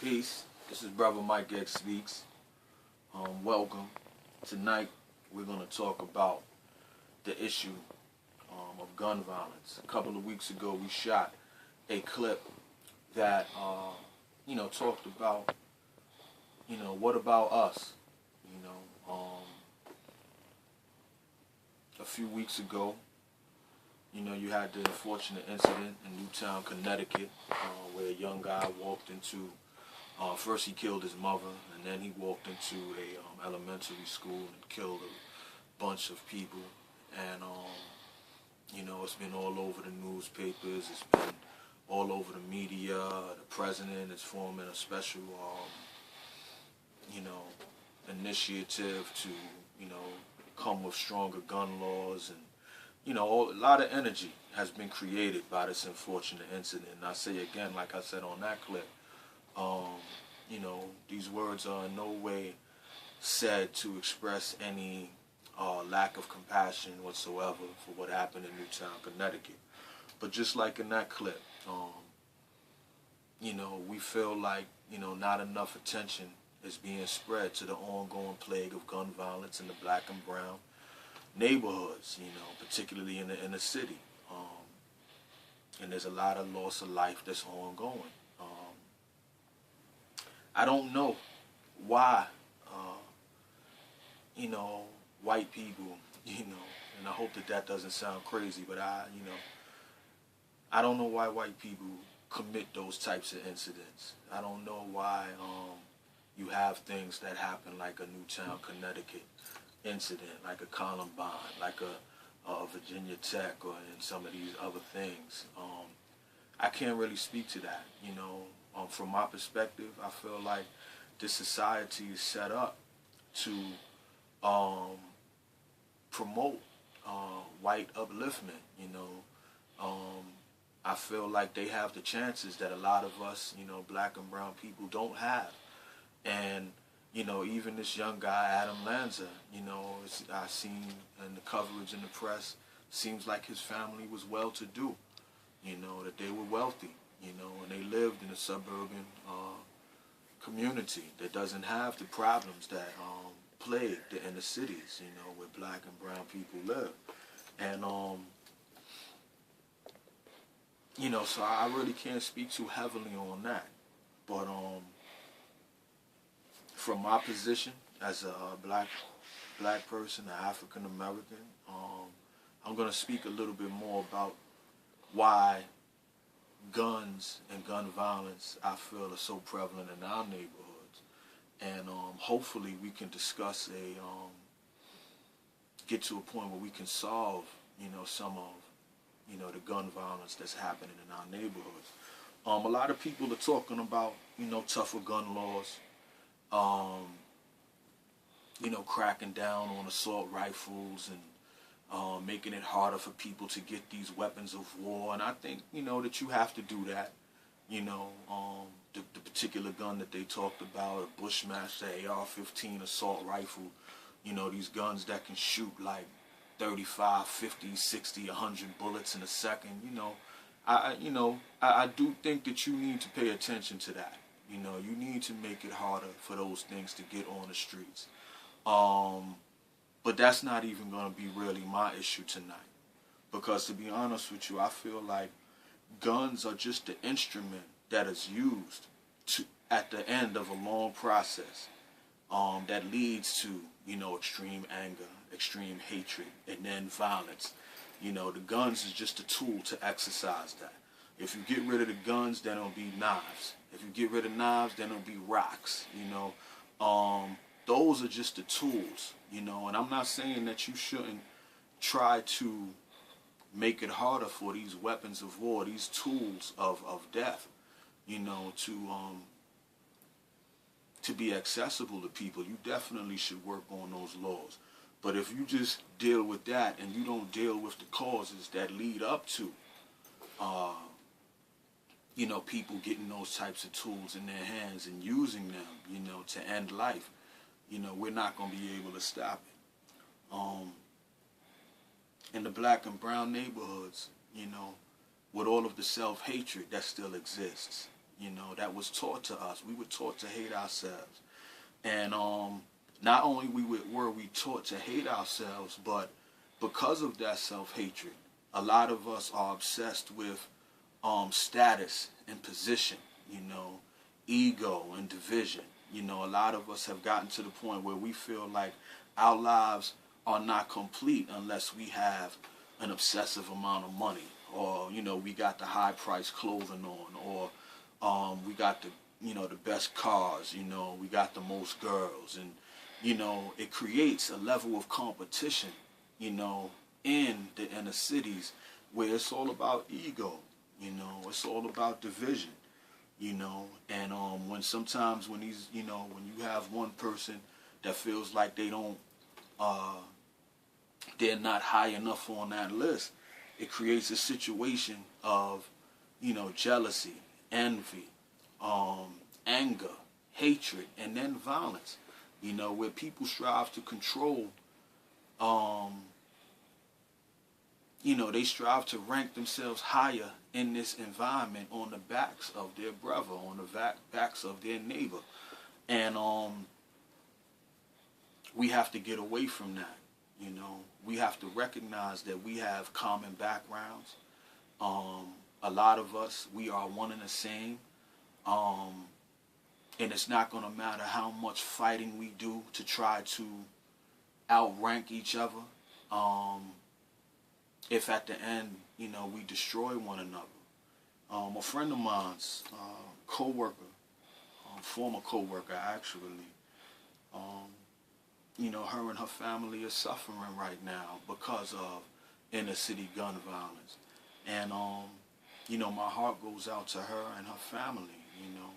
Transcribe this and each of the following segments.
Peace. This is Brother Mike X Speaks. Welcome. Tonight we're going to talk about the issue of gun violence. A couple of weeks ago we shot a clip that, talked about, what about us? A few weeks ago, you had the unfortunate incident in Newtown, Connecticut, where a young guy walked into first he killed his mother, and then he walked into a elementary school and killed a bunch of people. And it's been all over the newspapers. It's been all over the media. The president is forming a special, initiative to, come with stronger gun laws, and a lot of energy has been created by this unfortunate incident. And I say again, like I said on that clip. These words are in no way said to express any lack of compassion whatsoever for what happened in Newtown, Connecticut. But just like in that clip, we feel like, not enough attention is being spread to the ongoing plague of gun violence in the black and brown neighborhoods, particularly in the inner city. And there's a lot of loss of life that's ongoing. I don't know why, white people, and I hope that doesn't sound crazy, but I don't know why white people commit those types of incidents. I don't know why you have things that happen like a Newtown, Connecticut incident, like a Columbine, like a Virginia Tech, or in some of these other things. I can't really speak to that, from my perspective. I feel like this society is set up to promote white upliftment. I feel like they have the chances that a lot of us, black and brown people don't have. And, even this young guy, Adam Lanza, I seen in the coverage in the press, seems like his family was well-to-do, that they were wealthy. And they lived in a suburban community that doesn't have the problems that plague the inner cities, where black and brown people live. And, so I really can't speak too heavily on that. But from my position as a black person, an African American, I'm going to speak a little bit more about why guns and gun violence, I feel, are so prevalent in our neighborhoods. And hopefully we can discuss get to a point where we can solve, some of, the gun violence that's happening in our neighborhoods. A lot of people are talking about, tougher gun laws, cracking down on assault rifles and making it harder for people to get these weapons of war. And I think, that you have to do that. The particular gun that they talked about, a Bushmaster AR-15 assault rifle, these guns that can shoot like 35, 50, 60, 100 bullets in a second, I do think that you need to pay attention to that. You need to make it harder for those things to get on the streets. But that's not even going to be really my issue tonight. Because to be honest with you, I feel like guns are just the instrument that is used at the end of a long process that leads to, extreme anger, extreme hatred, and then violence. The guns is just a tool to exercise that. If you get rid of the guns, then it'll be knives. If you get rid of knives, then it'll be rocks. Those are just the tools, and I'm not saying that you shouldn't try to make it harder for these weapons of war, these tools of death, to be accessible to people. You definitely should work on those laws. But if you just deal with that and you don't deal with the causes that lead up to, people getting those types of tools in their hands and using them, to end life, we're not going to be able to stop it. In the black and brown neighborhoods, with all of the self-hatred that still exists, you know, that was taught to us. We were taught to hate ourselves. And not only were we taught to hate ourselves, but because of that self-hatred, a lot of us are obsessed with status and position, you know, ego and division. You know, a lot of us have gotten to the point where we feel like our lives are not complete unless we have an obsessive amount of money, or, you know, we got the high price clothing on, or we got the, you know, the best cars, you know, we got the most girls. And, you know, it creates a level of competition, you know, in the inner cities where it's all about ego, you know, it's all about division, you know. And when sometimes when these, you know, when you have one person that feels like they don't, they're not high enough on that list, it creates a situation of, you know, jealousy, envy, anger, hatred, and then violence, you know, where people strive to control, you know, they strive to rank themselves higher in this environment on the backs of their brother, on the backs of their neighbor. And we have to get away from that, you know. We have to recognize that we have common backgrounds. A lot of us, we are one and the same. And it's not going to matter how much fighting we do to try to outrank each other. If at the end, you know, we destroy one another. A friend of mine's co-worker, former co-worker actually, you know, her and her family are suffering right now because of inner city gun violence. And, you know, my heart goes out to her and her family, you know.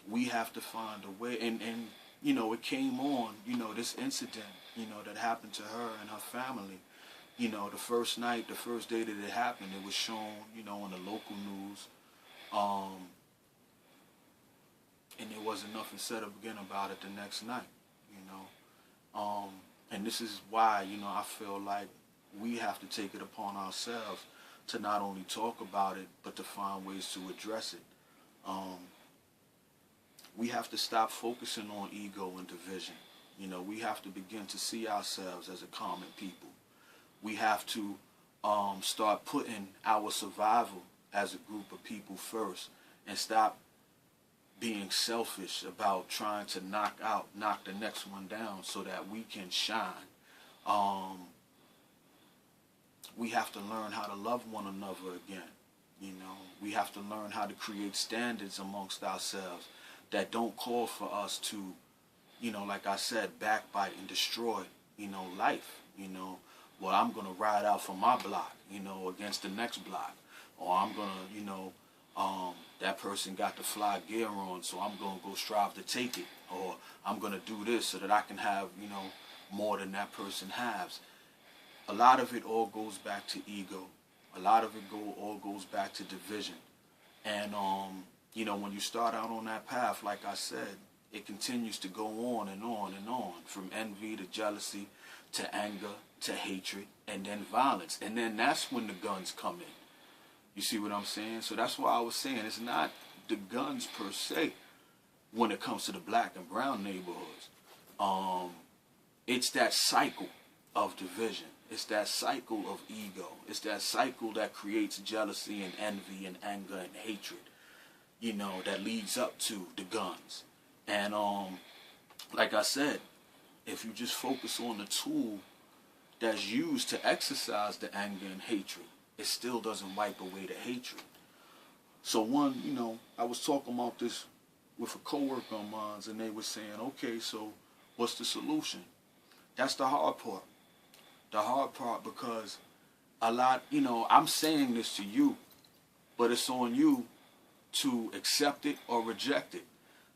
We have to find a way, and you know, it came on, you know, this incident, you know, that happened to her and her family. You know, the first night, the first day that it happened, it was shown, you know, on the local news. And there wasn't nothing said again about it the next night, you know. And this is why, you know, I feel like we have to take it upon ourselves to not only talk about it, but to find ways to address it. We have to stop focusing on ego and division. You know, we have to begin to see ourselves as a common people. We have to start putting our survival as a group of people first, and stop being selfish about trying to knock the next one down so that we can shine. We have to learn how to love one another again. You know, we have to learn how to create standards amongst ourselves that don't call for us to, you know, like I said, backbite and destroy, you know, life. You know, well, I'm going to ride out for my block, you know, against the next block. Or I'm going to, you know, that person got the fly gear on, so I'm going to go strive to take it. Or I'm going to do this so that I can have, you know, more than that person has. A lot of it all goes back to ego. A lot of it all goes back to division. And, you know, when you start out on that path, like I said, it continues to go on and on and on, from envy to jealousy to anger to hatred, and then violence. And then that's when the guns come in. You see what I'm saying? So that's why I was saying it's not the guns per se when it comes to the black and brown neighborhoods. It's that cycle of division. It's that cycle of ego. It's that cycle that creates jealousy and envy and anger and hatred, you know, that leads up to the guns. And like I said, if you just focus on the tool that's used to exercise the anger and hatred, it still doesn't wipe away the hatred. So one, you know, I was talking about this with a coworker of mine, and they were saying, okay, so what's the solution? That's the hard part. The hard part, because a lot, you know, I'm saying this to you, but it's on you to accept it or reject it.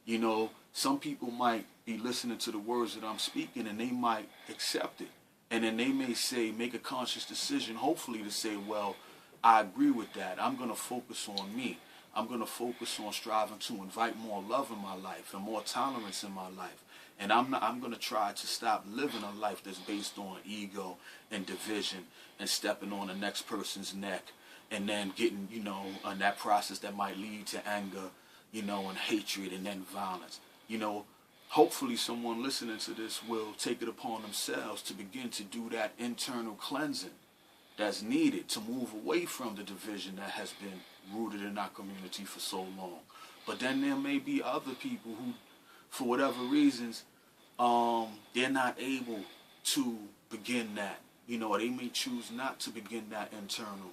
You know, some people might be listening to the words that I'm speaking, and they might accept it. And then they may say, make a conscious decision, hopefully, to say, well, I agree with that. I'm going to focus on me. I'm going to focus on striving to invite more love in my life and more tolerance in my life. And I'm going to try to stop living a life that's based on ego and division and stepping on the next person's neck and then getting, you know, that process that might lead to anger, you know, and hatred and then violence. You know, hopefully someone listening to this will take it upon themselves to begin to do that internal cleansing that's needed to move away from the division that has been rooted in our community for so long. But then there may be other people who, for whatever reasons, they're not able to begin that. You know, they may choose not to begin that internal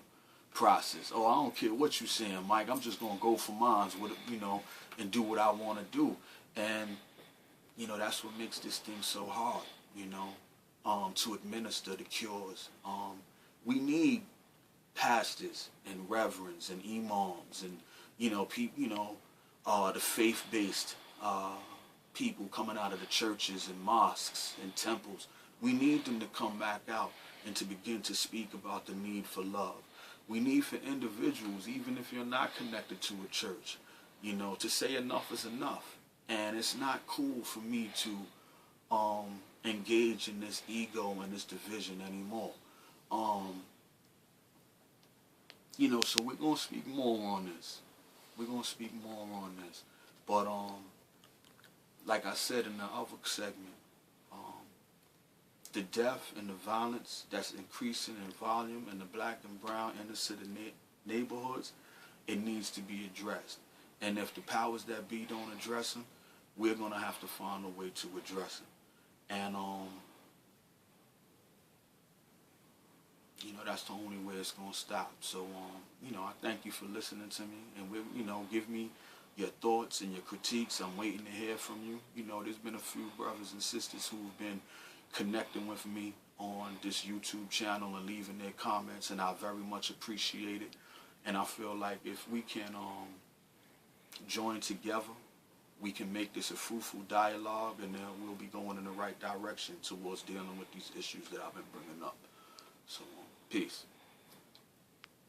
process. Oh, I don't care what you're saying, Mike. I'm just gonna go for mine, with, you know, and do what I want to do. And you know, that's what makes this thing so hard. You know, to administer the cures. We need pastors and reverends and imams and, you know, people, you know, the faith-based people coming out of the churches and mosques and temples. We need them to come back out and to begin to speak about the need for love. We need for individuals, even if you're not connected to a church, you know, to say enough is enough. And it's not cool for me to engage in this ego and this division anymore. You know, so we're going to speak more on this. We're going to speak more on this. But, like I said in the other segment, the death and the violence that's increasing in volume in the black and brown inner city neighborhoods, it needs to be addressed. And if the powers that be don't address them, we're going to have to find a way to address it. And, you know, that's the only way it's going to stop. So, you know, I thank you for listening to me. And, you know, give me your thoughts and your critiques. I'm waiting to hear from you. You know, there's been a few brothers and sisters who've been connecting with me on this YouTube channel and leaving their comments, and I very much appreciate it. And I feel like if we can join together, we can make this a fruitful dialogue, and then we'll be going in the right direction towards dealing with these issues that I've been bringing up. So, peace.